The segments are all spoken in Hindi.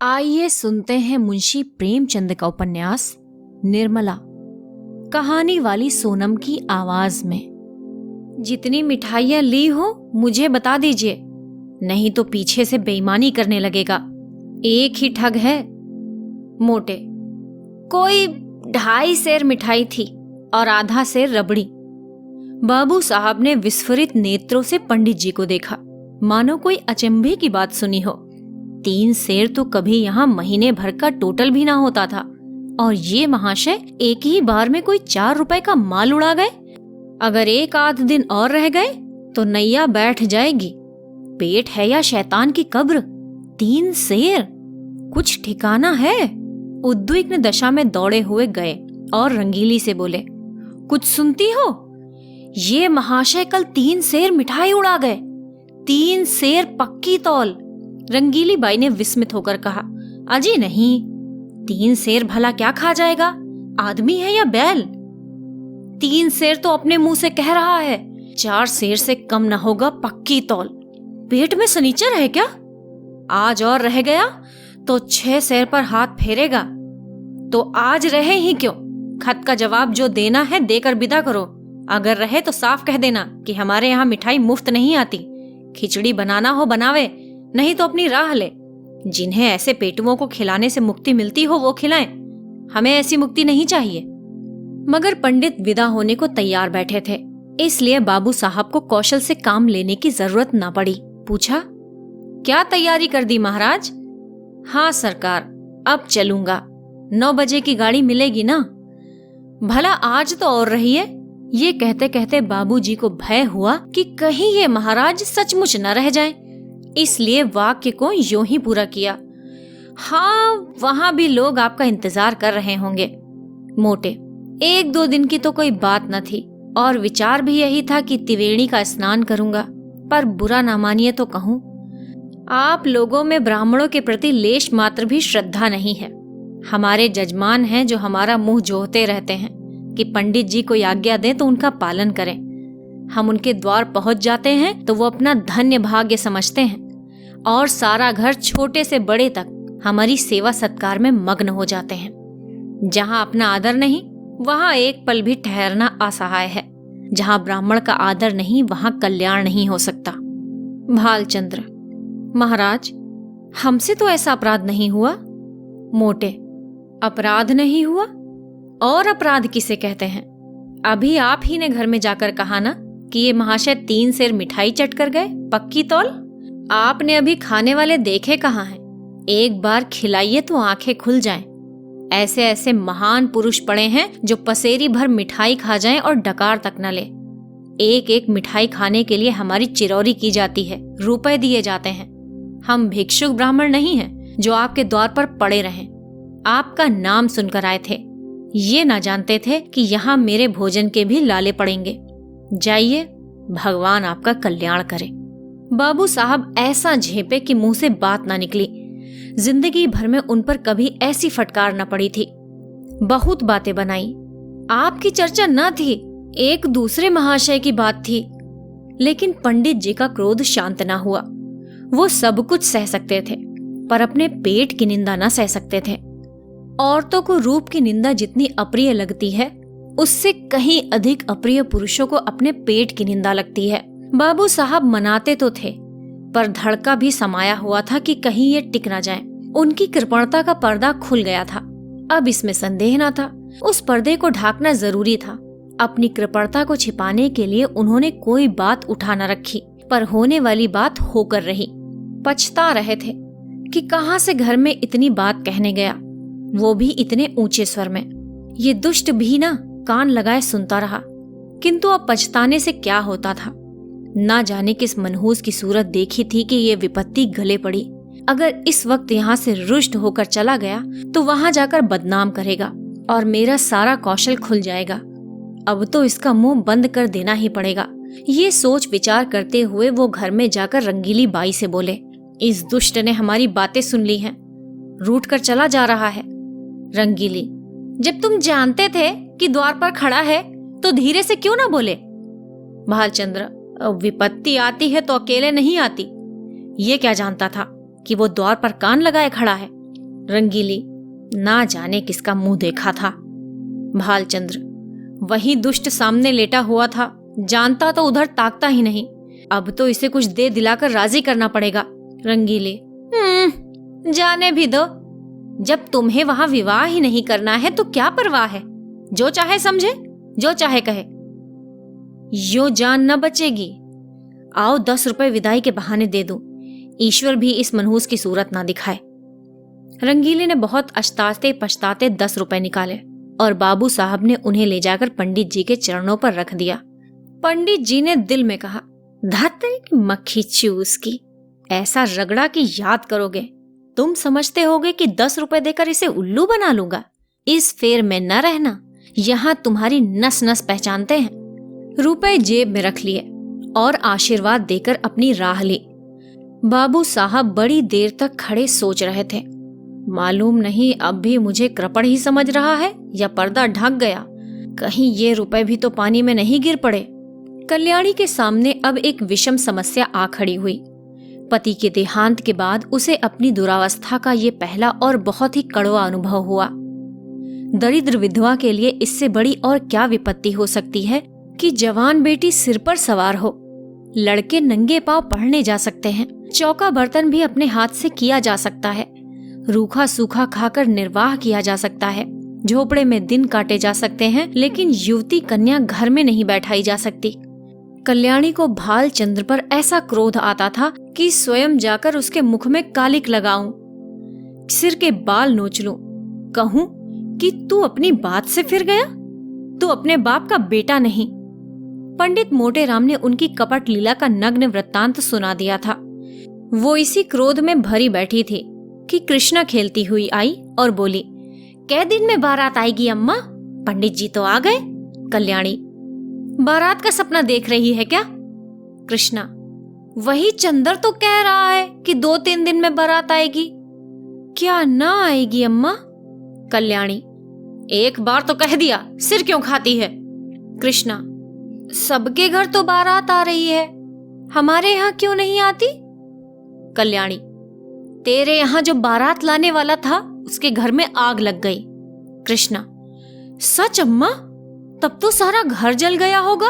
आइए सुनते हैं मुंशी प्रेमचंद का उपन्यास निर्मला, कहानी वाली सोनम की आवाज में। जितनी मिठाइयां ली हो मुझे बता दीजिए, नहीं तो पीछे से बेईमानी करने लगेगा। एक ही ठग है। मोटे, कोई 2.5 सेर मिठाई थी और आधा सेर रबड़ी। बाबू साहब ने विस्फारित नेत्रों से पंडित जी को देखा, मानो कोई अचंभे की बात सुनी हो। 3 सेर तो कभी यहाँ महीने भर का टोटल भी ना होता था, और ये महाशय एक ही बार में कोई 4 रुपए का माल उड़ा गए। अगर एक आध दिन और रह गए तो नैया बैठ जाएगी। पेट है या शैतान की कब्र? 3 सेर, कुछ ठिकाना है? उद्विग्न दशा में दौड़े हुए गए और रंगीली से बोले, कुछ सुनती हो? ये महाशय कल 3 सेर मिठाई उड़ा गए। 3 सेर पक्की तौल। रंगीली बाई ने विस्मित होकर कहा, अजी नहीं, 3 सेर भला क्या खा जाएगा? आदमी है या बैल? 3 सेर तो अपने मुंह से कह रहा है, 4 सेर से कम न होगा पक्की तौल। पेट में सनीचर है क्या? आज और रह गया तो 6 सेर पर हाथ फेरेगा। तो आज रहे ही क्यों? खत का जवाब जो देना है देकर विदा करो। अगर रहे तो साफ कह देना कि हमारे यहाँ मिठाई मुफ्त नहीं आती। खिचड़ी बनाना हो बनावे, नहीं तो अपनी राह ले। जिन्हें ऐसे पेटुओं को खिलाने से मुक्ति मिलती हो वो खिलाएं। हमें ऐसी मुक्ति नहीं चाहिए। मगर पंडित विदा होने को तैयार बैठे थे, इसलिए बाबू साहब को कौशल से काम लेने की जरूरत न पड़ी। पूछा, क्या तैयारी कर दी महाराज? हाँ सरकार, अब चलूंगा। 9 बजे की गाड़ी मिलेगी ना? भला आज तो और रही है। ये कहते कहते बाबूजी को भय हुआ कि कहीं ये महाराज सचमुच न रह जाएं, इसलिए वाक्य को यूं ही पूरा किया, हाँ वहां भी लोग आपका इंतजार कर रहे होंगे। मोटे, 1-2 दिन की तो कोई बात न थी, और विचार भी यही था कि त्रिवेणी का स्नान करूंगा, पर बुरा ना मानिए तो कहूं, आप लोगों में ब्राह्मणों के प्रति लेश मात्र भी श्रद्धा नहीं है। हमारे जजमान हैं जो हमारा मुंह जोहते रहते हैं कि पंडित जी को आज्ञा दें तो उनका पालन करें। हम उनके द्वार पहुंच जाते हैं तो वो अपना धन्य भाग्य समझते हैं, और सारा घर छोटे से बड़े तक हमारी सेवा सत्कार में मग्न हो जाते हैं। जहां अपना आदर नहीं वहां एक पल भी ठहरना असहाय है। जहां ब्राह्मण का आदर नहीं वहां कल्याण नहीं हो सकता। भालचंद्र, महाराज हमसे तो ऐसा अपराध नहीं हुआ। मोटे, अपराध नहीं हुआ? और अपराध किसे कहते हैं? अभी आप ही ने घर में जाकर कहा ना कि ये महाशय 3 सेर मिठाई चट कर गए पक्की तौल। आपने अभी खाने वाले देखे कहाँ हैं? एक बार खिलाइए तो आंखें खुल जाएं। ऐसे ऐसे महान पुरुष पड़े हैं जो पसेरी भर मिठाई खा जाएं और डकार तक न ले। एक एक मिठाई खाने के लिए हमारी चिरौरी की जाती है, रुपए दिए जाते हैं। हम भिक्षुक ब्राह्मण नहीं हैं जो आपके द्वार पर पड़े रहें। आपका नाम सुनकर आए थे, ये ना जानते थे कि यहाँ मेरे भोजन के भी लाले पड़ेंगे। जाइए, भगवान आपका कल्याण करे। बाबू साहब ऐसा झेपे कि मुंह से बात ना निकली। जिंदगी भर में उन पर कभी ऐसी फटकार न पड़ी थी। बहुत बातें बनाई, आपकी चर्चा न थी, एक दूसरे महाशय की बात थी। लेकिन पंडित जी का क्रोध शांत न हुआ। वो सब कुछ सह सकते थे, पर अपने पेट की निंदा न सह सकते थे। औरतों को रूप की निंदा जितनी अप्रिय लगती है, उससे कहीं अधिक अप्रिय पुरुषों को अपने पेट की निंदा लगती है। बाबू साहब मनाते तो थे, पर धड़का भी समाया हुआ था कि कहीं ये टिक ना जाए। उनकी कृपणता का पर्दा खुल गया था, अब इसमें संदेह न था। उस पर्दे को ढाकना जरूरी था। अपनी कृपणता को छिपाने के लिए उन्होंने कोई बात उठा न रखी, पर होने वाली बात होकर रही। पछता रहे थे कि कहां से घर में इतनी बात कहने गया, वो भी इतने ऊंचे स्वर में। ये दुष्ट भी ना कान लगाए सुनता रहा, किंतु अब पछताने से क्या होता था। ना जाने किस मनहूस की सूरत देखी थी कि ये विपत्ति गले पड़ी। अगर इस वक्त यहाँ से रुष्ट होकर चला गया तो वहां जाकर बदनाम करेगा और मेरा सारा कौशल खुल जाएगा। अब तो इसका मुंह बंद कर देना ही पड़ेगा। ये सोच विचार करते हुए वो घर में जाकर रंगीली बाई से बोले, इस दुष्ट ने हमारी बातें सुन ली हैं, रूठ कर चला जा रहा है। रंगीली, जब तुम जानते थे कि द्वार पर खड़ा है तो धीरे से क्यों ना बोले? भालचंद्र, विपत्ति आती है तो अकेले नहीं आती। ये क्या जानता था कि वो द्वार पर कान लगाए खड़ा है। रंगीली, ना जाने किसका मुंह देखा था। भालचंद्र, वही दुष्ट सामने लेटा हुआ था, जानता तो उधर ताकता ही नहीं। अब तो इसे कुछ दे दिलाकर राजी करना पड़ेगा। रंगीले, जाने भी दो, जब तुम्हें वहां विवाह ही नहीं करना है तो क्या परवाह है। जो चाहे समझे, जो चाहे कहे, यो जान न बचेगी। आओ 10 रुपए विदाई के बहाने दे दूं, ईश्वर भी इस मनहूस की सूरत ना दिखाए। रंगीले ने बहुत अछताते पछताते 10 रुपए निकाले और बाबू साहब ने उन्हें ले जाकर पंडित जी के चरणों पर रख दिया। पंडित जी ने दिल में कहा, धत्ते की मक्खी चूस की, ऐसा रगड़ा कि याद करोगे। तुम समझते होगे कि 10 रुपए देकर इसे उल्लू बना लूंगा। इस फेर में न रहना, यहाँ तुम्हारी नस नस पहचानते हैं। रुपए जेब में रख लिए और आशीर्वाद देकर अपनी राह ली। बाबू साहब बड़ी देर तक खड़े सोच रहे थे। मालूम नहीं अब भी मुझे कृपण ही समझ रहा है या पर्दा ढक गया, कहीं ये रुपए भी तो पानी में नहीं गिर पड़े। कल्याणी के सामने अब एक विषम समस्या आ खड़ी हुई। पति के देहांत के बाद उसे अपनी दुरावस्था का ये पहला और बहुत ही कड़वा अनुभव हुआ। दरिद्र विधवा के लिए इससे बड़ी और क्या विपत्ति हो सकती है कि जवान बेटी सिर पर सवार हो। लड़के नंगे पांव पढ़ने जा सकते हैं, चौका बर्तन भी अपने हाथ से किया जा सकता है, रूखा सूखा खाकर निर्वाह किया जा सकता है, झोपड़े में दिन काटे जा सकते हैं, लेकिन युवती कन्या घर में नहीं बैठाई जा सकती। कल्याणी को भालचंद्र पर ऐसा क्रोध आता था कि स्वयं जाकर उसके मुख में कालिक लगाऊं, सिर के बाल नोच लूं, कहूं कि तू अपनी बात से फिर गया, तू अपने बाप का बेटा नहीं। पंडित मोटे राम ने उनकी कपट लीला का नग्न वृत्तांत सुना दिया था। वो इसी क्रोध में भरी बैठी थी कि कृष्णा खेलती हुई आई और बोली, कै दिन में बारात आएगी अम्मा? पंडित जी तो आ गए। कल्याणी, बारात का सपना देख रही है क्या? कृष्णा, वही चंदर तो कह रहा है कि 2-3 दिन में बारात आएगी। क्या ना आएगी अम्मा? कल्याणी, एक बार तो कह दिया, सिर क्यों खाती है? कृष्णा, सबके घर तो बारात आ रही है, हमारे यहाँ क्यों नहीं आती? कल्याणी, तेरे यहाँ जो बारात लाने वाला था उसके घर में आग लग गई। कृष्णा, सच अम्मा? तब तो सारा घर जल गया होगा।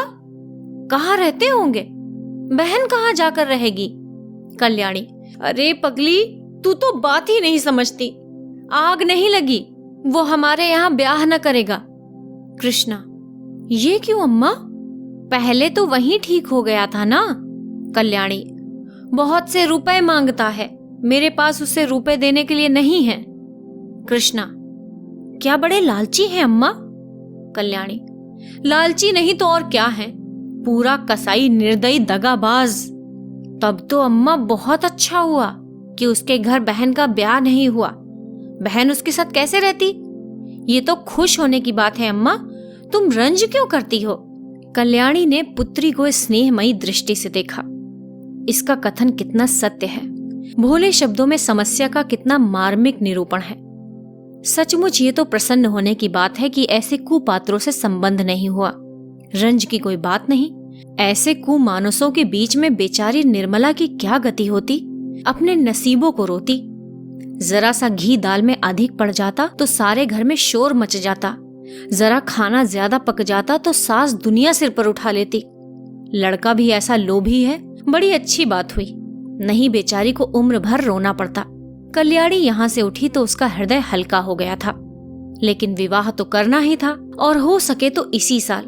कहाँ रहते होंगे? बहन कहाँ जाकर रहेगी? कल्याणी, अरे पगली, तू तो बात ही नहीं समझती। आग नहीं लगी, वो हमारे यहाँ ब्याह न करेगा। कृष्णा, ये क्यों अम्मा? पहले तो वही ठीक हो गया था ना। कल्याणी, बहुत से रुपए मांगता है, मेरे पास उसे रुपए देने के लिए नहीं है। कृष्णा, क्या बड़े लालची हैं अम्मा? कल्याणी, लालची नहीं तो और क्या है, पूरा कसाई निर्दयी दगाबाज। तब तो अम्मा बहुत अच्छा हुआ कि उसके घर बहन का ब्याह नहीं हुआ। बहन उसके साथ कैसे रहती? ये तो खुश होने की बात है अम्मा, तुम रंज क्यों करती हो? कल्याणी ने पुत्री को स्नेहमयी दृष्टि से देखा। इसका कथन कितना सत्य है, भोले शब्दों में समस्या का कितना मार्मिक निरूपण है। सचमुच ये तो प्रसन्न होने की बात है कि ऐसे कुपात्रों से संबंध नहीं हुआ। रंज की कोई बात नहीं। ऐसे कुमानसों के बीच में बेचारी निर्मला की क्या गति होती, अपने नसीबों को रोती। जरा सा घी दाल में अधिक पड़ जाता तो सारे घर में शोर मच जाता, जरा खाना ज्यादा पक जाता तो सास दुनिया सिर पर उठा लेती। लड़का भी ऐसा लोभी है, बड़ी अच्छी बात हुई, नहीं बेचारी को उम्र भर रोना पड़ता। कल्याणी यहाँ से उठी तो उसका हृदय हल्का हो गया था, लेकिन विवाह तो करना ही था और हो सके तो इसी साल,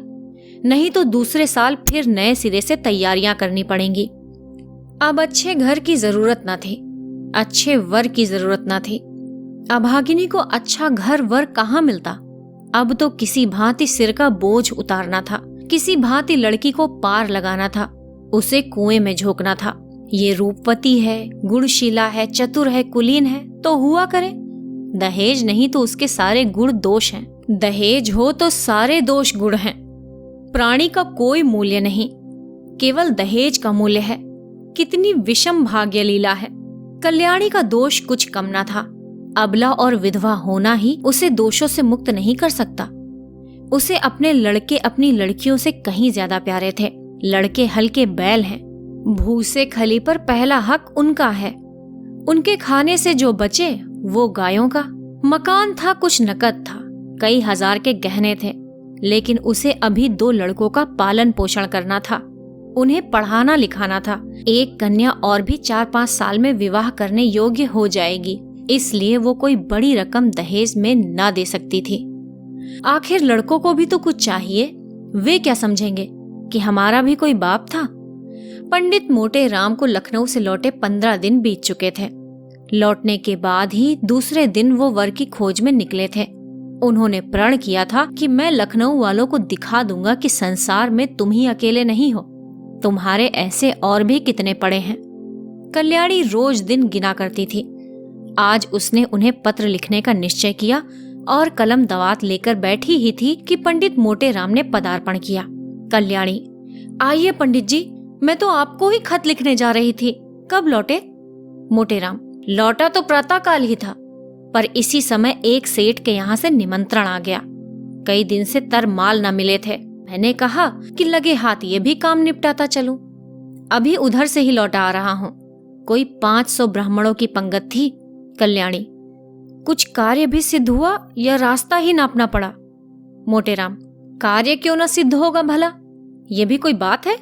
नहीं तो दूसरे साल फिर नए सिरे से तैयारियां करनी पड़ेंगी। अब अच्छे घर की जरूरत न थी, अच्छे वर की जरूरत न थी। अभागिनी को अच्छा घर वर कहाँ मिलता? अब तो किसी भांति सिर का बोझ उतारना था, किसी भांति लड़की को पार लगाना था, उसे कुएं में झोंकना था। ये रूपवती है, गुणशीला है, चतुर है, कुलीन है तो हुआ करे। दहेज नहीं तो उसके सारे गुण दोष हैं। दहेज हो तो सारे दोष गुण हैं। प्राणी का कोई मूल्य नहीं, केवल दहेज का मूल्य है। कितनी विषम भाग्य लीला है। कल्याणी का दोष कुछ कम न था। अबला और विधवा होना ही उसे दोषों से मुक्त नहीं कर सकता। उसे अपने लड़के अपनी लड़कियों से कहीं ज्यादा प्यारे थे। लड़के हल्के बैल हैं, भूसे खली पर पहला हक उनका है। उनके खाने से जो बचे वो गायों का मकान था, कुछ नकद था, कई हजार के गहने थे, लेकिन उसे अभी 2 लड़कों का पालन पोषण करना था, उन्हें पढ़ाना लिखाना था। एक कन्या और भी 4-5 साल में विवाह करने योग्य हो जाएगी, इसलिए वो कोई बड़ी रकम दहेज में ना दे सकती थी। आखिर लड़कों को भी तो कुछ चाहिए, वे क्या समझेंगे कि हमारा भी कोई बाप था। पंडित मोटे राम को लखनऊ से लौटे 15 दिन बीत चुके थे। लौटने के बाद ही दूसरे दिन वो वर की खोज में निकले थे। उन्होंने प्रण किया था कि मैं लखनऊ वालों को दिखा दूंगा कि संसार में तुम ही अकेले नहीं हो, तुम्हारे ऐसे और भी कितने पड़े हैं। कल्याणी रोज दिन गिना करती थी। आज उसने उन्हें पत्र लिखने का निश्चय किया और कलम दवात लेकर बैठी ही थी कि पंडित मोटे राम ने पदार्पण किया। कल्याणी, आइए पंडित जी, मैं तो आपको ही खत लिखने जा रही थी। कब लौटे? मोटे राम, लौटा तो प्रातःकाल ही था, पर इसी समय एक सेठ के यहाँ से निमंत्रण आ गया। कई दिन से तरमाल न मिले थे। मैंने कहा कि लगे हाथ ये भी काम निपटाता चलूं। अभी उधर से ही लौटा आ रहा हूँ। कोई 500 ब्राह्मणों की पंगत थी। कल्याणी, कुछ कार्य भी सिद्ध हुआ या रास्ता ही नापना पड़ा? मोटे राम, कार्य क्यों न सिद्ध होगा भला, ये भी कोई बात है?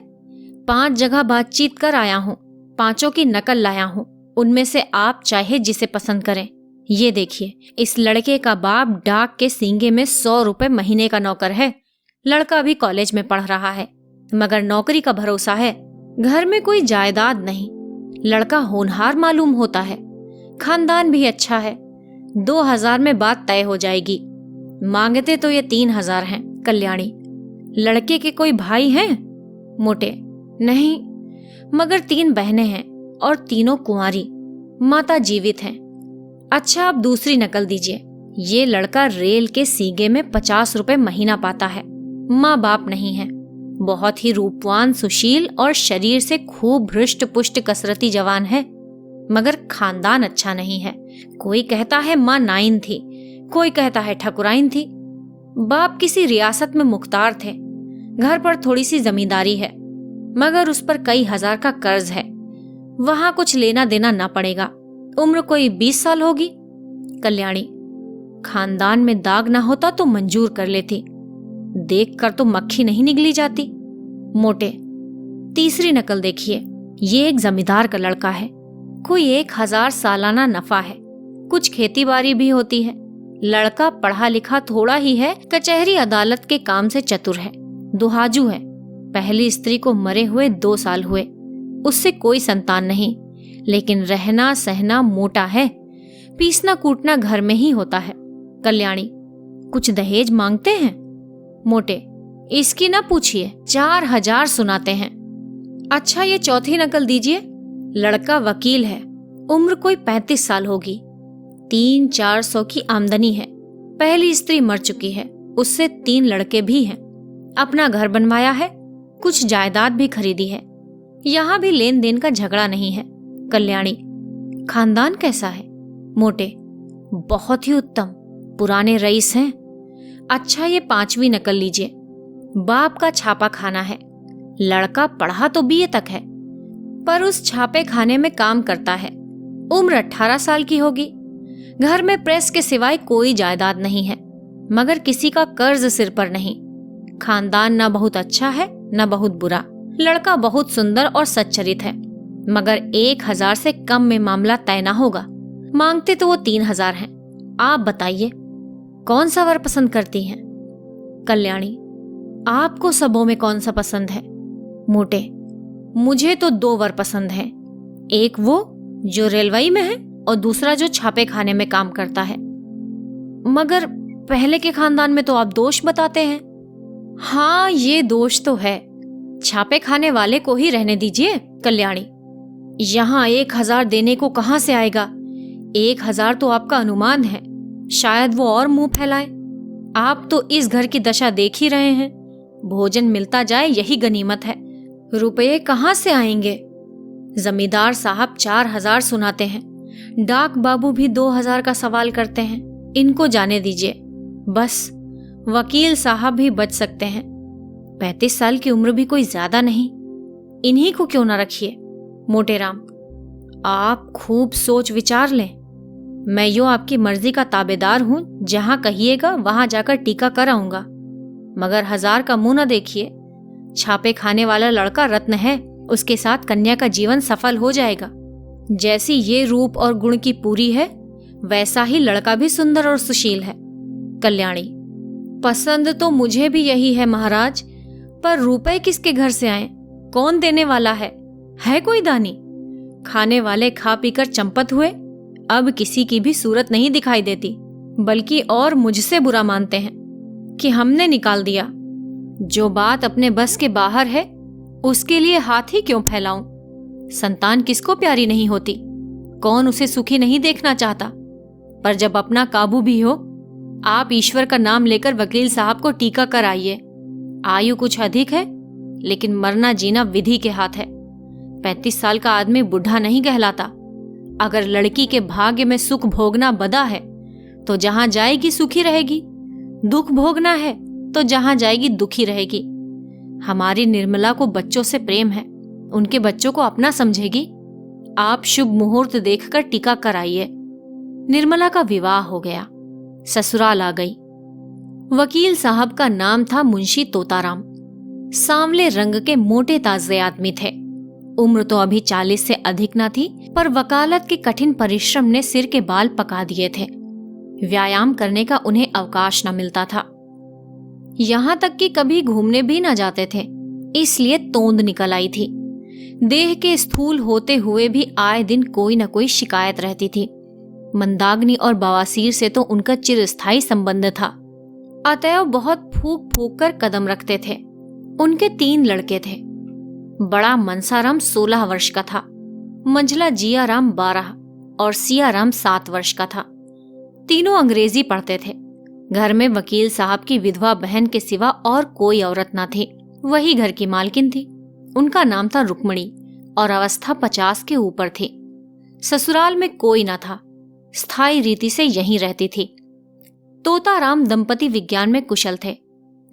5 जगह बातचीत कर आया हूँ, 5 की नकल लाया हूँ। उनमें से आप चाहे जिसे पसंद करें। ये देखिए, इस लड़के का बाप डाक के सींगे में 100 रुपए महीने का नौकर है। लड़का भी कॉलेज में पढ़ रहा है, मगर नौकरी का भरोसा है। घर में कोई जायदाद नहीं। लड़का होनहार मालूम होता है, खानदान भी अच्छा है। 2000 में बात तय हो जाएगी। मांगते तो ये 3000 हैं। कल्याणी, लड़के के कोई भाई हैं? मोटे, नहीं, मगर 3 बहनें हैं और तीनों कुंवारी, माता जीवित हैं। अच्छा, आप दूसरी नकल दीजिए। ये लड़का रेल के सीगे में 50 रुपए महीना पाता है। माँ बाप नहीं है। बहुत ही रूपवान, सुशील और शरीर से खूब हृष्ट पुष्ट कसरती जवान है, मगर खानदान अच्छा नहीं है। कोई कहता है माँ नाइन थी, कोई कहता है ठकुराइन थी। बाप किसी रियासत में मुख्तार थे। घर पर थोड़ी सी जमींदारी है, मगर उस पर कई हजार का कर्ज है। वहां कुछ लेना देना ना पड़ेगा। उम्र कोई 20 साल होगी। कल्याणी, खानदान में दाग ना होता तो मंजूर कर लेती, देखकर तो मक्खी नहीं निगली जाती। मोटे, तीसरी नकल देखिए। ये एक जमींदार का लड़का है। कोई 1000 सालाना नफा है, कुछ खेती बाड़ी भी होती है। लड़का पढ़ा लिखा थोड़ा ही है, कचहरी अदालत के काम से चतुर है, दुहाजू है। पहली स्त्री को मरे हुए 2 साल हुए, उससे कोई संतान नहीं, लेकिन रहना सहना मोटा है। पीसना कूटना घर में ही होता है। कल्याणी, कुछ दहेज मांगते हैं? मोटे, इसकी ना पूछिए, 4000 सुनाते हैं। अच्छा, ये चौथी नकल दीजिए। लड़का वकील है, उम्र कोई 35 साल होगी, 300-400 की आमदनी है। पहली स्त्री मर चुकी है, उससे 3 लड़के भी हैं। अपना घर बनवाया है, कुछ जायदाद भी खरीदी है। यहाँ भी लेन देन का झगड़ा नहीं है। कल्याणी, खानदान कैसा है? मोटे, बहुत ही उत्तम, पुराने रईस हैं। अच्छा, ये 5वीं नकल लीजिए। बाप का छापा खाना है। लड़का पढ़ा तो BA तक है, पर उस छापे खाने में काम करता है। उम्र 18 साल की होगी। घर में प्रेस के सिवाय कोई जायदाद नहीं है, मगर किसी का कर्ज सिर पर नहीं। खानदान न बहुत अच्छा है न बहुत बुरा। लड़का बहुत सुंदर और सच्चरित है, मगर 1000 से कम में मामला तय न होगा। मांगते तो वो 3000 हैं। आप बताइए, कौन सा वर पसंद करती हैं? कल्याणी, आपको सबों में कौन सा पसंद है? मोटे, मुझे तो 2 वर पसंद हैं। एक वो जो रेलवे में है और दूसरा जो छापे खाने में काम करता है। मगर पहले के खानदान में तो आप दोष बताते हैं। हाँ, ये दोष तो है। छापे खाने वाले को ही रहने दीजिए। कल्याणी, यहाँ 1000 देने को कहाँ से आएगा? 1000 तो आपका अनुमान है, शायद वो और मुंह फैलाए। आप तो इस घर की दशा देख ही रहे हैं। भोजन मिलता जाए यही गनीमत है। रुपये कहाँ से आएंगे? जमींदार साहब 4000 सुनाते हैं। डाक बाबू भी 2000 का सवाल करते हैं। इनको जाने दीजिए। बस वकील साहब भी बच सकते हैं। 35 साल की उम्र भी कोई ज्यादा नहीं। इन्हीं को क्यों ना रखिए। मोटे राम, आप खूब सोच विचार लें। मैं यूं आपकी मर्जी का ताबेदार हूं, जहां कहिएगा वहां जाकर टीका कराऊंगा। मगर 1000 का मुंह न देखिए। छापे खाने वाला लड़का रत्न है, उसके साथ कन्या का जीवन सफल हो जाएगा। जैसी ये रूप और गुण की पूरी है, वैसा ही लड़का भी सुंदर और सुशील है। कल्याणी: पसंद तो मुझे भी यही है महाराज, पर रुपए किसके घर से आए? कौन देने वाला है? है कोई दानी? खाने वाले खा पीकर चंपत हुए, अब किसी की भी सूरत नहीं दिखाई देती, बल्कि और मुझसे बुरा मानते हैं कि हमने निकाल दिया। जो बात अपने बस के बाहर है, उसके लिए हाथ ही क्यों फैलाऊं? संतान किसको प्यारी नहीं होती? कौन उसे सुखी नहीं देखना चाहता? पर जब अपना काबू भी हो, आप ईश्वर का नाम लेकर वकील साहब को टीका कराइए। आयु कुछ अधिक है, लेकिन मरना जीना विधि के हाथ है। 35 साल का आदमी बुढ़ा नहीं कहलाता। अगर लड़की के भाग्य में सुख भोगना बदा है, तो जहां जाएगी सुखी रहेगी। दुख भोगना है तो जहां जाएगी दुखी रहेगी। हमारी निर्मला को बच्चों से प्रेम है, उनके बच्चों को अपना समझेगी। आप शुभ मुहूर्त देखकर टीका कराइए। निर्मला का विवाह हो गया, ससुराल आ गई। वकील साहब का नाम था मुंशी तोताराम। सांवले रंग के मोटे ताजे आदमी थे। उम्र तो अभी 40 से अधिक न थी, पर वकालत के कठिन परिश्रम ने सिर के बाल पका दिए थे। व्यायाम करने का उन्हें अवकाश न मिलता था। यहां तक कि कभी घूमने भी न जाते थे, इसलिए तोंद निकल आई थी। देह के स्थूल होते हुए भी आए दिन कोई न कोई शिकायत रहती थी। मंदाग्नि और बवासीर से तो उनका चिरस्थायी संबंध था। अतएव बहुत फूक फूक कर कदम रखते थे। उनके 3 लड़के थे। बड़ा मनसाराम 16 वर्ष का था, मंझला जियाराम 12 और सियाराम 7 वर्ष का था। तीनों अंग्रेजी पढ़ते थे। घर में वकील साहब की विधवा बहन के सिवा और कोई औरत न थी, वही घर की मालकिन थी। उनका नाम था रुक्मणी और अवस्था 50 के ऊपर थी। ससुराल में कोई न था, स्थायी रीति से यहीं रहती थी। तोताराम दंपति विज्ञान में कुशल थे।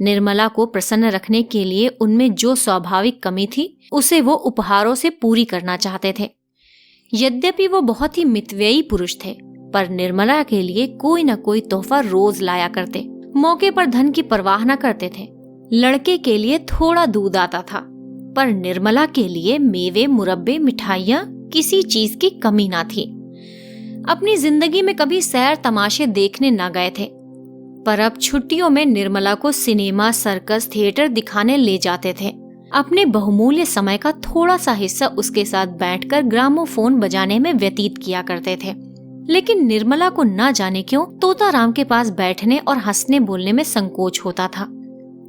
निर्मला को प्रसन्न रखने के लिए उनमें जो स्वाभाविक कमी थी, उसे वो उपहारों से पूरी करना चाहते थे। यद्यपि वो बहुत ही मितव्ययी पुरुष थे, पर निर्मला के लिए कोई न कोई तोहफा रोज लाया करते। मौके पर धन की परवाह न करते थे। लड़के के लिए थोड़ा दूध आता था, पर निर्मला के लिए मेवे, मुरब्बे, मिठाइयाँ, किसी चीज की कमी ना थी। अपनी जिंदगी में कभी सैर तमाशे देखने न गए थे, पर अब छुट्टियों में निर्मला को सिनेमा, सर्कस, थिएटर दिखाने ले जाते थे। अपने बहुमूल्य समय का थोड़ा सा हिस्सा उसके साथ बैठकर ग्रामोफोन बजाने में व्यतीत किया करते थे। लेकिन निर्मला को न जाने क्यों तोताराम के पास बैठने और हंसने बोलने में संकोच होता था।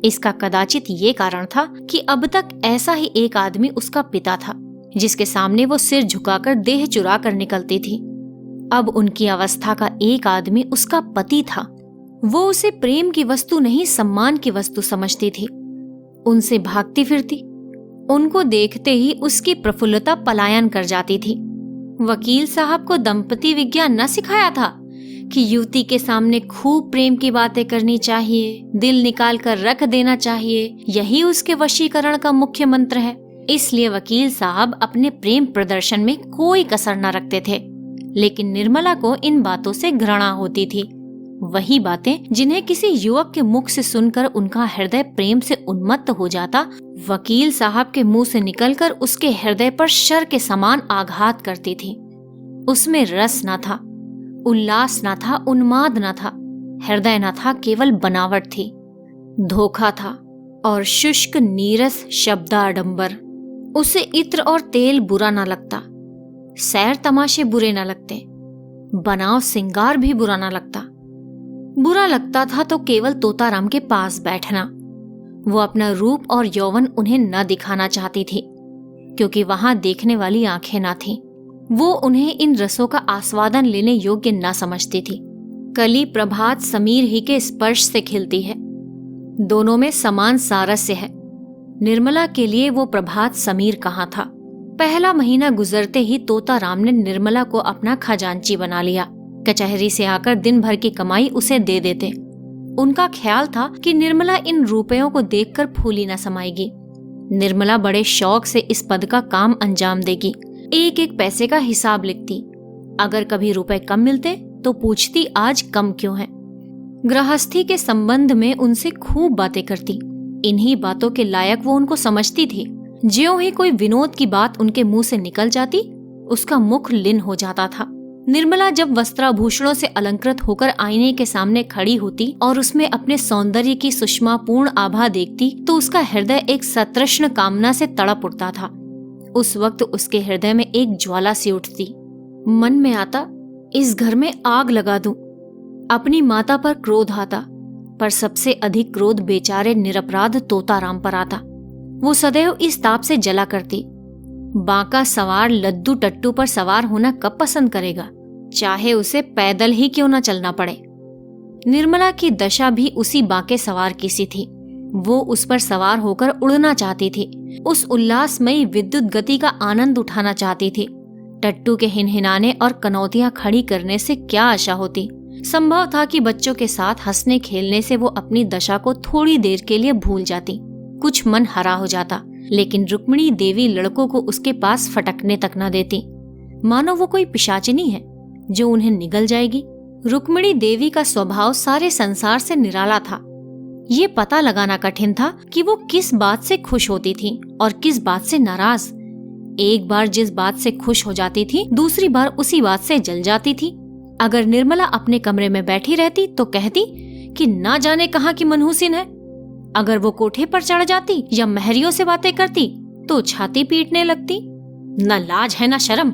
इसका कदाचित ये कारण था कि अब तक ऐसा ही एक आदमी उसका पिता था, जिसके सामने वो सिर झुकाकर देह चुरा कर निकलती थी। अब उनकी अवस्था का एक आदमी उसका पति था। वो उसे प्रेम की वस्तु नहीं, सम्मान की वस्तु समझती थी। उनसे भागती फिरती, उनको देखते ही उसकी प्रफुल्लता पलायन कर जाती थी। वकील साहब को दंपति विज्ञान न सिखाया था कि युवती के सामने खूब प्रेम की बातें करनी चाहिए, दिल निकाल कर रख देना चाहिए, यही उसके वशीकरण का मुख्य मंत्र है। इसलिए वकील साहब अपने प्रेम प्रदर्शन में कोई कसर न रखते थे। लेकिन निर्मला को इन बातों से घृणा होती थी। वही बातें जिन्हें किसी युवक के मुख से सुनकर उनका हृदय प्रेम से उन्मत्त हो जाता, वकील साहब के मुंह से निकलकर उसके हृदय पर शर के समान आघात करती थी। उसमें रस न था, उल्लास न था, उन्माद न था, हृदय न था, केवल बनावट थी। धोखा था और शुष्क नीरस शब्दाडंबर। उसे इत्र और तेल बुरा न लगता, सैर तमाशे बुरे न लगते, बनाव सिंगार भी बुरा न लगता। बुरा लगता था तो केवल तोताराम के पास बैठना। वो अपना रूप और यौवन उन्हें न दिखाना चाहती थी, क्योंकि वहां देखने वाली आंखें न थीं। वो उन्हें इन रसों का आस्वादन लेने योग्य न समझती थी। कली प्रभात समीर ही के स्पर्श से खिलती है, दोनों में समान सारस्य है। निर्मला के लिए वो प्रभात समीर कहाँ था। पहला महीना गुजरते ही तोताराम ने निर्मला को अपना खजांची बना लिया। कचहरी से आकर दिन भर की कमाई उसे दे देते। उनका ख्याल था कि निर्मला इन रुपयों को देखकर फूली न समाएगी। निर्मला बड़े शौक से इस पद का काम अंजाम देगी, एक एक पैसे का हिसाब लिखती। अगर कभी रुपए कम मिलते तो पूछती आज कम क्यों है। गृहस्थी के संबंध में उनसे खूब बातें करती। इन्हीं बातों के लायक वो उनको समझती थी। ज्यों ही कोई विनोद की बात उनके मुंह से निकल जाती, उसका मुख लिन हो जाता था। निर्मला जब वस्त्राभूषणों से अलंकृत होकर आईने के सामने खड़ी होती और उसमें अपने सौंदर्य की सुषमापूर्ण आभा देखती, तो उसका हृदय एक सतृष्ण कामना से तड़प उठता था। उस वक्त उसके हृदय में एक ज्वाला सी उठती। मन में आता, इस घर में आग लगा दूं। अपनी माता पर क्रोध आता, पर सबसे अधिक क्रोध बेचारे निरपराध तोताराम पर आता। वो सदैव इस ताप से जला करती। बांका सवार लद्दू टट्टू पर सवार होना कब पसंद करेगा, चाहे उसे पैदल ही क्यों न चलना पड़े। निर्मला की दशा भी उसी बांके सवार की सी थी। वो उस पर सवार होकर उड़ना चाहती थी, उस उल्लासमयी विद्युत गति का आनंद उठाना चाहती थी। टट्टू के हिनहिनाने और कनौतियां खड़ी करने से क्या आशा होती। संभव था कि बच्चों के साथ हंसने खेलने से वो अपनी दशा को थोड़ी देर के लिए भूल जाती, कुछ मन हरा हो जाता। लेकिन रुक्मिणी देवी लड़कों को उसके पास फटकने तक न देती, मानो वो कोई पिशाचिनी है जो उन्हें निगल जाएगी। रुक्मिणी देवी का स्वभाव सारे संसार से निराला था। ये पता लगाना कठिन था कि वो किस बात से खुश होती थी और किस बात से नाराज। एक बार जिस बात से खुश हो जाती थी, दूसरी बार उसी बात से जल जाती थी। अगर निर्मला अपने कमरे में बैठी रहती तो कहती कि ना जाने कहाँ की मनहूसिन है। अगर वो कोठे पर चढ़ जाती या महरियों से बातें करती तो छाती पीटने लगती। न लाज है न शर्म,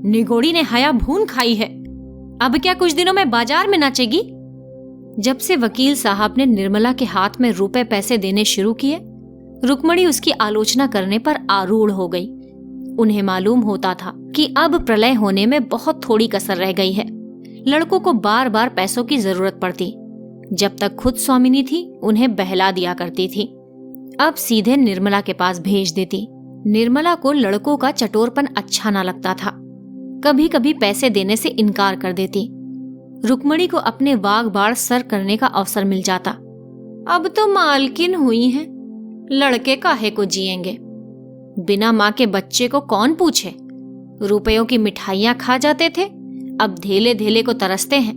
निगोड़ी ने हया भून खाई है। अब क्या कुछ दिनों में बाजार में नाचेगी। जब से वकील साहब ने निर्मला के हाथ में रुपए पैसे देने शुरू किए, रुक्मिणी उसकी आलोचना करने पर आरूढ़ हो गई। उन्हें मालूम होता था कि अब प्रलय होने में बहुत थोड़ी कसर रह गई है। लड़कों को बार बार पैसों की जरूरत पड़ती। जब तक खुद स्वामिनी थी, उन्हें बहला दिया करती थी। अब सीधे निर्मला के पास भेज देती। निर्मला को लड़कों का चटोरपन अच्छा ना लगता था। कभी कभी पैसे देने से इनकार कर देती। रुक्मिणी को अपने वाग बाढ़ सर करने का अवसर मिल जाता। अब तो मालकिन हुई हैं, लड़के काहे को जिएंगे। बिना माँ के बच्चे को कौन पूछे। रुपयों की मिठाइयां खा जाते थे, अब धेले धेले को तरसते हैं।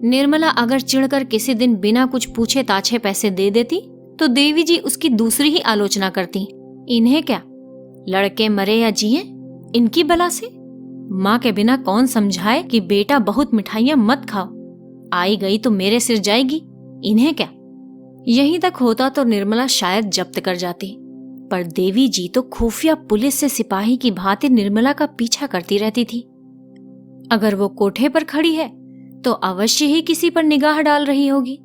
निर्मला अगर चिढ़कर किसी दिन बिना कुछ पूछे ताछे पैसे दे देती तो देवी जी उसकी दूसरी ही आलोचना करती। इन्हें क्या, लड़के मरे या जिए, इनकी बला से। माँ के बिना कौन समझाए कि बेटा बहुत मिठाइयां मत खाओ, आई गई तो मेरे सिर जाएगी, इन्हें क्या। यहीं तक होता तो निर्मला शायद जब्त कर जाती, पर देवी जी तो खुफिया पुलिस से सिपाही की भांति निर्मला का पीछा करती रहती थी। अगर वो कोठे पर खड़ी है तो अवश्य ही किसी पर निगाह डाल रही होगी।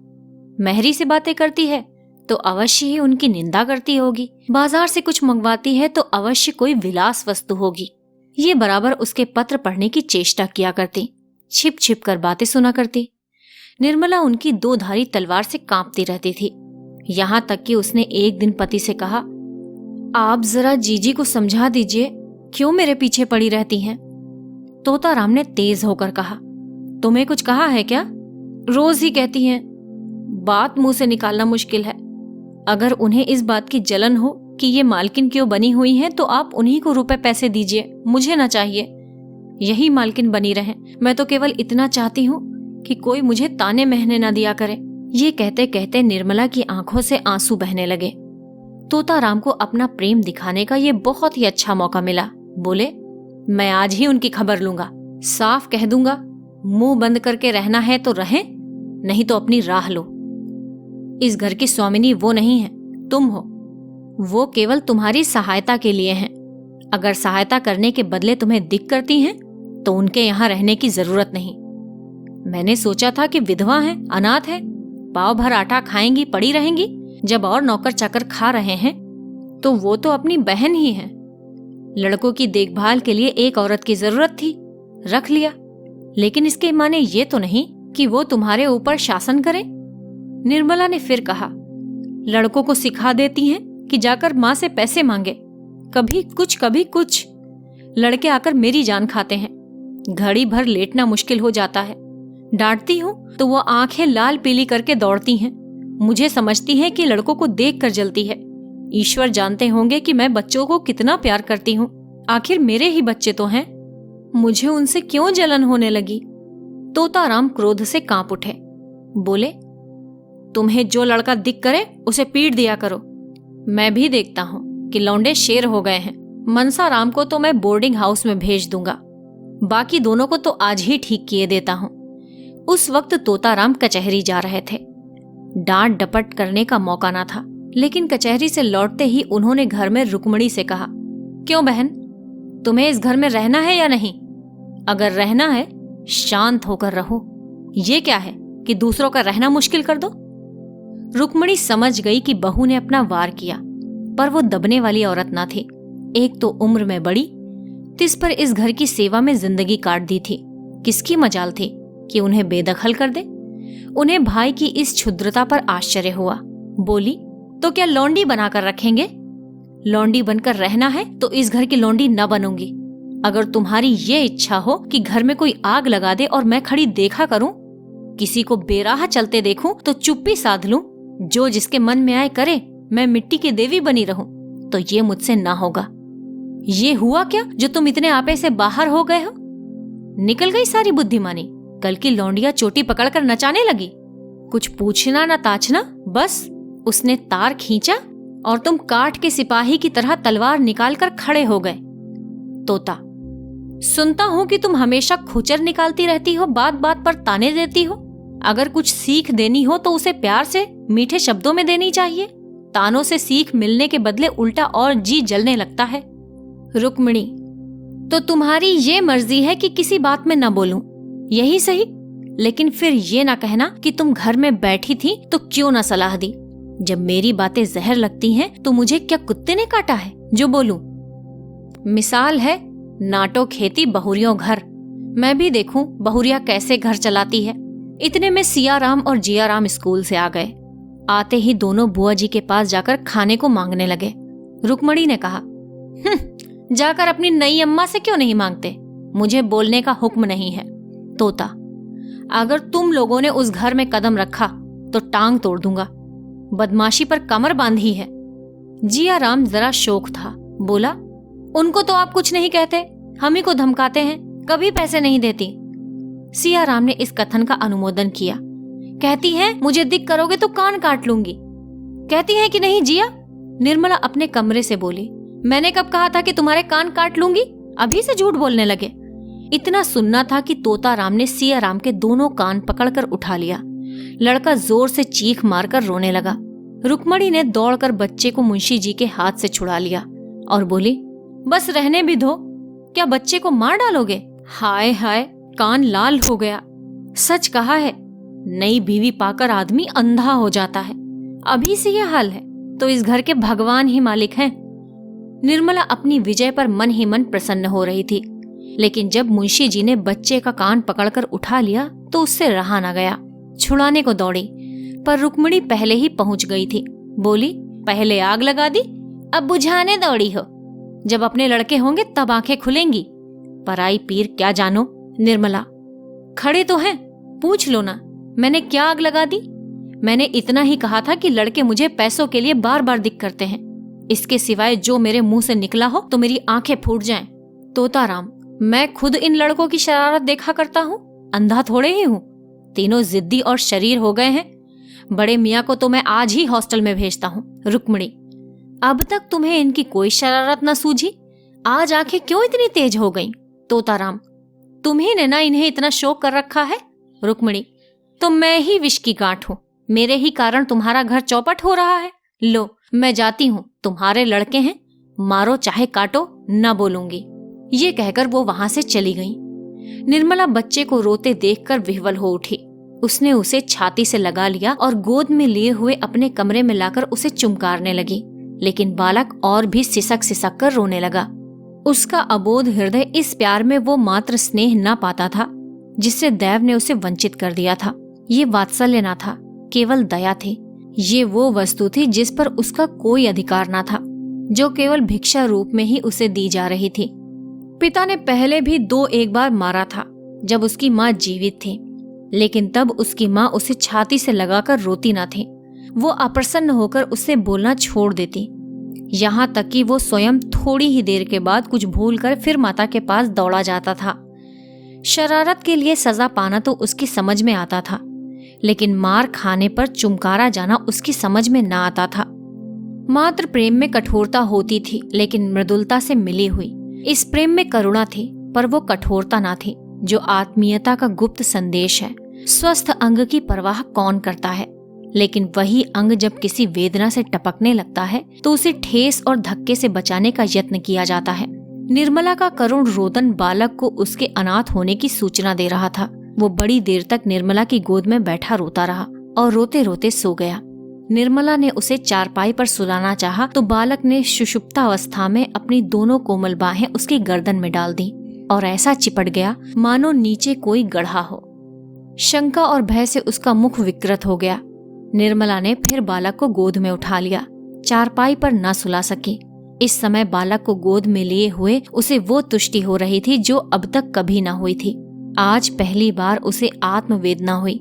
महरी से बातें करती है तो अवश्य ही उनकी निंदा करती होगी। बाजार से कुछ मंगवाती है तो अवश्य कोई विलास वस्तु होगी। ये बराबर उसके पत्र पढ़ने की चेष्टा किया करती, छिप छिप कर बातें सुना करती। निर्मला उनकी दो धारी तलवार से कांपती रहती थी। यहाँ तक कि उसने एक दिन पति से कहा, आप जरा जीजी को समझा दीजिए, क्यों मेरे पीछे पड़ी रहती हैं। तोताराम ने तेज होकर कहा, तुम्हें कुछ कहा है क्या? रोज ही कहती हैं, बात मुंह से निकालना मुश्किल है। अगर उन्हें इस बात की जलन हो कि ये मालकिन क्यों बनी हुई हैं, तो आप उन्हीं को रुपए पैसे दीजिए, मुझे ना चाहिए। यही मालकिन बनी रहें। मैं तो केवल इतना चाहती हूँ कि कोई मुझे ताने महने ना दिया करे। ये कहते कहते निर्मला की आंखों से आंसू बहने लगे। तोताराम को अपना प्रेम दिखाने का ये बहुत ही अच्छा मौका मिला। बोले, मैं आज ही उनकी खबर लूंगा, साफ कह दूंगा, मुंह बंद करके रहना है तो रहें, नहीं तो अपनी राह लो। इस घर की स्वामिनी वो नहीं है, तुम हो। वो केवल तुम्हारी सहायता के लिए हैं। अगर सहायता करने के बदले तुम्हें दिक करती हैं तो उनके यहाँ रहने की जरूरत नहीं। मैंने सोचा था कि विधवा हैं, अनाथ हैं, पाव भर आटा खाएंगी पड़ी रहेंगी, जब और नौकर चाकर खा रहे हैं तो वो तो अपनी बहन ही है। लड़कों की देखभाल के लिए एक औरत की जरूरत थी, रख लिया। लेकिन इसके माने ये तो नहीं कि वो तुम्हारे ऊपर शासन करे। निर्मला ने फिर कहा, लड़कों को सिखा देती हैं कि जाकर माँ से पैसे मांगे, कभी कुछ कभी कुछ। लड़के आकर मेरी जान खाते हैं, घड़ी भर लेटना मुश्किल हो जाता है। डांटती हूँ तो वो आंखें लाल पीली करके दौड़ती हैं। मुझे समझती हैं कि लड़कों को देखकर जलती है। ईश्वर जानते होंगे कि मैं बच्चों को कितना प्यार करती हूँ, आखिर मेरे ही बच्चे तो हैं। मुझे उनसे क्यों जलन होने लगी। तोताराम क्रोध से कांप उठे। बोले, तुम्हें जो लड़का दिख करे उसे पीट दिया करो। मैं भी देखता हूं कि लौंडे शेर हो गए हैं। मनसाराम को तो मैं बोर्डिंग हाउस में भेज दूंगा, बाकी दोनों को तो आज ही ठीक किए देता हूं। उस वक्त तोताराम कचहरी जा रहे थे। डांट डपट करने का मौका ना था, लेकिन कचहरी से लौटते ही उन्होंने घर में रुक्मणी से कहा, क्यों बहन, तुम्हें इस घर में रहना है या नहीं? अगर रहना है शांत होकर रहो, ये क्या है कि दूसरों का रहना मुश्किल कर दो। रुक्मणी समझ गई कि बहू ने अपना वार किया, पर वो दबने वाली औरत ना थी। एक तो उम्र में बड़ी, तिस पर इस घर की सेवा में जिंदगी काट दी थी। किसकी मजाल थी कि उन्हें बेदखल कर दे। उन्हें भाई की इस क्षुद्रता पर आश्चर्य हुआ। बोली, तो क्या लौंडी बनाकर रखेंगे? लौंडी बनकर रहना है तो इस घर की लौंडी न बनूंगी। अगर तुम्हारी ये इच्छा हो कि घर में कोई आग लगा दे और मैं खड़ी देखा करूं, किसी को बेराह चलते देखूं तो चुप्पी साध लूं, जो जिसके मन में आए करे, मैं मिट्टी की देवी बनी रहूं, तो ये मुझसे ना होगा। ये हुआ क्या जो तुम इतने आपे से बाहर हो गए हो? निकल गई सारी बुद्धिमानी। कल की लौंडिया चोटी पकड़कर नचाने लगी। कुछ पूछना ना ताछना, बस उसने तार खींचा और तुम काठ के सिपाही की तरह तलवार निकालकर खड़े हो गए। तोता, सुनता हूं कि तुम हमेशा खुचर निकालती रहती हो, बात बात पर ताने देती हो। अगर कुछ सीख देनी हो तो उसे प्यार से मीठे शब्दों में देनी चाहिए। तानों से सीख मिलने के बदले उल्टा और जी जलने लगता है। रुक्मिणी, तो तुम्हारी ये मर्जी है कि किसी बात में न बोलूं, यही सही। लेकिन फिर ये ना कहना कि तुम घर में बैठी थी तो क्यों ना सलाह दी। जब मेरी बातें जहर लगती हैं तो मुझे क्या कुत्ते ने काटा है जो बोलूं? मिसाल है नाटो खेती बहुरियों घर। मैं भी देखूं बहुरिया कैसे घर चलाती है। इतने में सियाराम और जियाराम स्कूल से आ गए। आते ही दोनों बुआ जी के पास जाकर खाने को मांगने लगे। रुक्मणी ने कहा, जाकर अपनी नई अम्मा से क्यों नहीं मांगते? मुझे बोलने का हुक्म नहीं है। तोता, अगर तुम लोगों ने उस घर में कदम रखा तो टांग तोड़ दूंगा। बदमाशी पर कमर बांधी है। जियाराम जरा शोक था। बोला, उनको तो आप कुछ नहीं कहते, हम ही को धमकाते हैं, कभी पैसे नहीं देती। सियाराम ने इस कथन का अनुमोदन किया। कहती है मुझे दिक करोगे तो कान काट लूंगी। कहती है कि नहीं जिया? निर्मला अपने कमरे से बोली, मैंने कब कहा था कि तुम्हारे कान काट लूंगी? अभी से झूठ बोलने लगे। इतना सुनना था कि तोताराम ने सियाराम के दोनों कान पकड़कर उठा लिया। लड़का जोर से चीख मारकर रोने लगा। रुक्मणी ने दौड़कर बच्चे को मुंशी जी के हाथ से छुड़ा लिया और बोली, बस रहने भी दो, क्या बच्चे को मार डालोगे? हाय हाय, कान लाल हो गया। सच कहा है, नई बीवी पाकर आदमी अंधा हो जाता है। अभी से यह हाल है तो इस घर के भगवान ही मालिक हैं। निर्मला अपनी विजय पर मन ही मन प्रसन्न हो रही थी, लेकिन जब मुंशी जी ने बच्चे का कान पकड़कर उठा लिया तो उससे रहा न गया। छुड़ाने को दौड़ी, पर रुक्मणी पहले ही पहुंच गई थी। बोली, पहले आग लगा दी, अब बुझाने दौड़ी हो। जब अपने लड़के होंगे तब आंखें खुलेंगी। पराई पीर क्या जानो। निर्मला, खड़े तो हैं, पूछ लो ना, मैंने क्या आग लगा दी? मैंने इतना ही कहा था कि लड़के मुझे पैसों के लिए बार बार दिक करते हैं। इसके सिवाय जो मेरे मुंह से निकला हो तो मेरी आंखें फूट जाएं। तोताराम, मैं खुद इन लड़कों की शरारत देखा करता हूँ, अंधा थोड़े ही हूँ। तीनों जिद्दी और शरीर हो गए हैं। बड़े मियाँ को तो मैं आज ही हॉस्टल में भेजता हूँ। रुक्मणी, अब तक तुम्हें इनकी कोई शरारत न सूझी, आज आंखें क्यों इतनी तेज हो गईं? तोताराम, तुम्ही ने ना इन्हें इतना शोक कर रखा है। रुक्मणी, तो मैं ही विष की गांठ हूँ, मेरे ही कारण तुम्हारा घर चौपट हो रहा है। लो, मैं जाती हूँ, तुम्हारे लड़के हैं, मारो चाहे काटो, न बोलूंगी। ये कहकर वो वहां से चली गई। निर्मला बच्चे को रोते देखकर विह्वल हो उठी। उसने उसे छाती से लगा लिया और गोद में लिए हुए अपने कमरे में लाकर उसे चुमकारने लगी, लेकिन बालक और भी सिसक सिसक कर रोने लगा। उसका अबोध हृदय इस प्यार में वो मात्र स्नेह न पाता था जिससे दैव ने उसे वंचित कर दिया था। ये वात्सल्य न था, केवल दया थी। ये वो वस्तु थी जिस पर उसका कोई अधिकार न था, जो केवल भिक्षा रूप में ही उसे दी जा रही थी। पिता ने पहले भी 2-1 बार मारा था जब उसकी माँ जीवित थी, लेकिन तब उसकी माँ उसे छाती से लगाकर रोती न थी। वो अप्रसन्न होकर उससे बोलना छोड़ देती, यहाँ तक कि वो स्वयं थोड़ी ही देर के बाद कुछ भूलकर फिर माता के पास दौड़ा जाता था। शरारत के लिए सजा पाना तो उसकी समझ में आता था, लेकिन मार खाने पर चुमकारा जाना उसकी समझ में ना आता था। मात्र प्रेम में कठोरता होती थी, लेकिन मृदुलता से मिली हुई। इस प्रेम में करुणा थी, पर वो कठोरता ना थी, जो आत्मीयता का गुप्त संदेश है। स्वस्थ अंग की परवाह कौन करता है, लेकिन वही अंग जब किसी वेदना से टपकने लगता है तो उसे ठेस और धक्के से बचाने का यत्न किया जाता है। निर्मला का करुण रोदन बालक को उसके अनाथ होने की सूचना दे रहा था। वो बड़ी देर तक निर्मला की गोद में बैठा रोता रहा और रोते रोते सो गया। निर्मला ने उसे चारपाई पर सुलाना चाहा तो बालक ने सुषुप्ता अवस्था में अपनी दोनों कोमल बाहें उसकी गर्दन में डाल दी और ऐसा चिपट गया मानो नीचे कोई गढ़ा हो। शंका और भय से उसका मुख विकृत हो गया। निर्मला ने फिर बालक को गोद में उठा लिया। चारपाई पर न सुला सकी। इस समय बालक को गोद में लिए हुए उसे वो तुष्टि हो रही थी जो अब तक कभी न हुई थी। आज पहली बार उसे आत्मवेदना हुई,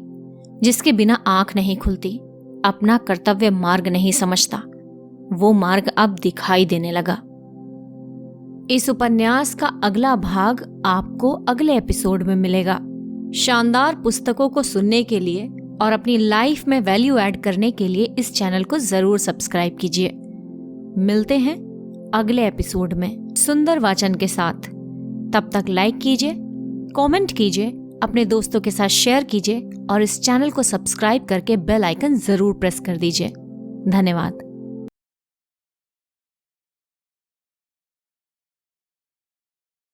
जिसके बिना आंख नहीं खुलती, अपना कर्तव्य मार्ग नहीं समझता। वो मार्ग अब दिखाई देने लगा। इस उपन्यास का अगला भाग आपको अगले एपिसोड में मिलेगा। शानदार पुस्तकों को सुनने के लिए और अपनी लाइफ में वैल्यू ऐड करने के लिए इस चैनल को जरूर सब्सक्राइब कीजिए। मिलते हैं अगले एपिसोड में सुंदर वाचन के साथ। तब तक लाइक कीजिए, कमेंट कीजिए, अपने दोस्तों के साथ शेयर कीजिए और इस चैनल को सब्सक्राइब करके बेल आइकन जरूर प्रेस कर दीजिए। धन्यवाद।